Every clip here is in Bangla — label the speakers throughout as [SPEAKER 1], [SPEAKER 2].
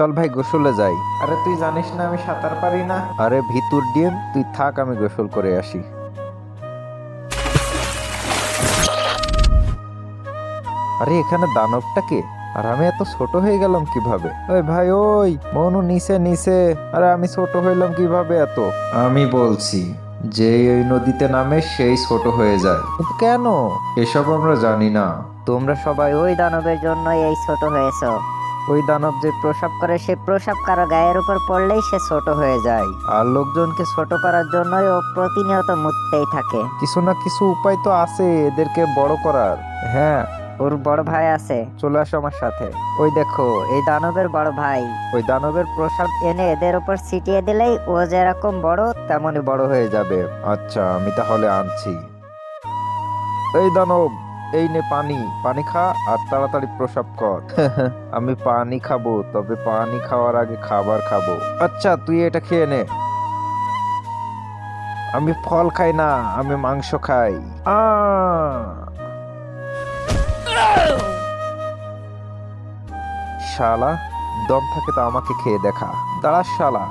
[SPEAKER 1] চল ভাই গোসলে যাই।
[SPEAKER 2] আরে তুই জানিস না আমি সাঁতার পারি না।
[SPEAKER 1] আরে ভিতুর ডিম, তুই থাক, আমি গোসল করে আসি। আরে এখানে দানবটা কে? আর আমি এত ছোট হয়ে গেলাম কিভাবে? ওই ভাই, ওই মনু, নিচে নিচে। আরে আমি ছোট হইলাম কিভাবে এত?
[SPEAKER 2] আমি বলছি, যে এই নদীতে নামে সেই ছোট হয়ে যায়।
[SPEAKER 1] কিন্তু কেন?
[SPEAKER 2] এসব আমরা জানি না।
[SPEAKER 1] তোমরা সবাই
[SPEAKER 3] ওই দানবের জন্যই এই ছোট হয়েছো।
[SPEAKER 1] ওই দানব যে
[SPEAKER 3] প্রসাব করে সে প্রসাব কারো গায়ের উপর পড়লেই সে ছোট হয়ে যায়।
[SPEAKER 1] আর লোকজনকে
[SPEAKER 3] ছোট করার জন্যই ও প্রতিনিয়ত মুততেই থাকে।
[SPEAKER 1] কিছু না কিছু উপায় তো আছে এদেরকে বড় করার। হ্যাঁ,
[SPEAKER 3] ওর বড় ভাই আছে।
[SPEAKER 1] চলে আসো আমার সাথে। ওই দেখো,
[SPEAKER 3] এই দানবের বড় ভাই
[SPEAKER 1] ওই দানবের প্রসাদ
[SPEAKER 3] এনে এদের উপর ছিটিয়ে দিলেই ও যেরকম বড়
[SPEAKER 1] তেমনই বড় হয়ে যাবে। আচ্ছা, আমি তাহলে আনছি। এই দানব, এই নে পানি, পানি খা আর তাড়াতাড়ি প্রসাব কর। আমি পানি খাবো, তবে পানি খাওয়ার আগে খাবার খাবো। আচ্ছা, তুই এটা খেয়ে নে। আমি ফল খাই না, আমি মাংস খাই। আ শালা, দম থাকে তো আমাকে খেয়ে দেখা। দাঁড়া শালা।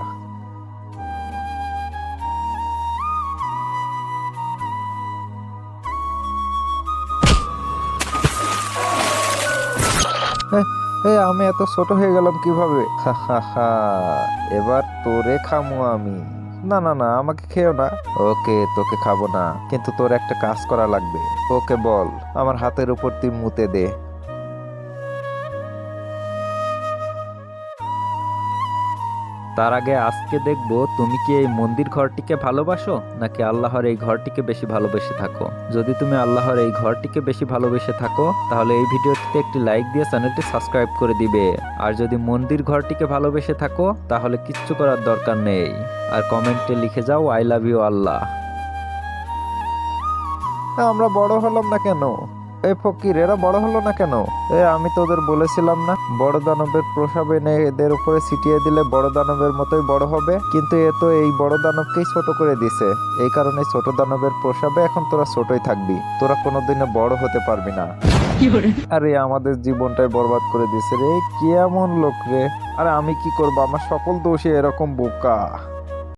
[SPEAKER 1] আমি এত ছোট হয়ে গেলাম কিভাবে? হা হা হা, এবার তোরে খামু আমি। না না না, আমাকে খেও না। ওকে, তোকে খাবো না, কিন্তু তোর একটা কাজ করা লাগবে। ওকে বল, আমার হাতের উপর তুই মুতে দে। তার আগে আজকে দেখবো তুমি কি এই মন্দির ঘরটিকে ভালোবাসো নাকি আল্লাহর এই ঘরটিকে বেশি ভালোবেসে থাকো। যদি তুমি আল্লাহর এই ঘরটিকে বেশি ভালোবেসে থাকো তাহলে এই ভিডিওটিতে একটি লাইক দিয়ে চ্যানেলটি সাবস্ক্রাইব করে দিবে। আর যদি মন্দির ঘরটিকে ভালোবেসে থাকো তাহলে কিচ্ছু করার দরকার নেই, আর কমেন্টে লিখে যাও আই লাভ ইউ আল্লাহ। আমরা বড় হলাম না কেন? এই ফকির, এরা বড় হলো না কেন? আমি তোদের বলেছিলাম না, বড় দানবের প্রসাব এনে এদের উপরে ছিটিয়ে দিলে বড় দানবের মতোই বড় হবে। কিন্তু এ তো এই বড় দানবকেই ছোট করে দিছে। এই কারণে ছোট দানবের প্রসাবে এখন তোরা ছোটই থাকবি, তোরা কোনোদিনও বড় হতে পারবি না। আরে আমাদের জীবনটাই বরবাদ করে দিছে রে, কি এমন লোক রে। আরে আমি কি করবো, আমার সকল দোষী এরকম বোকা।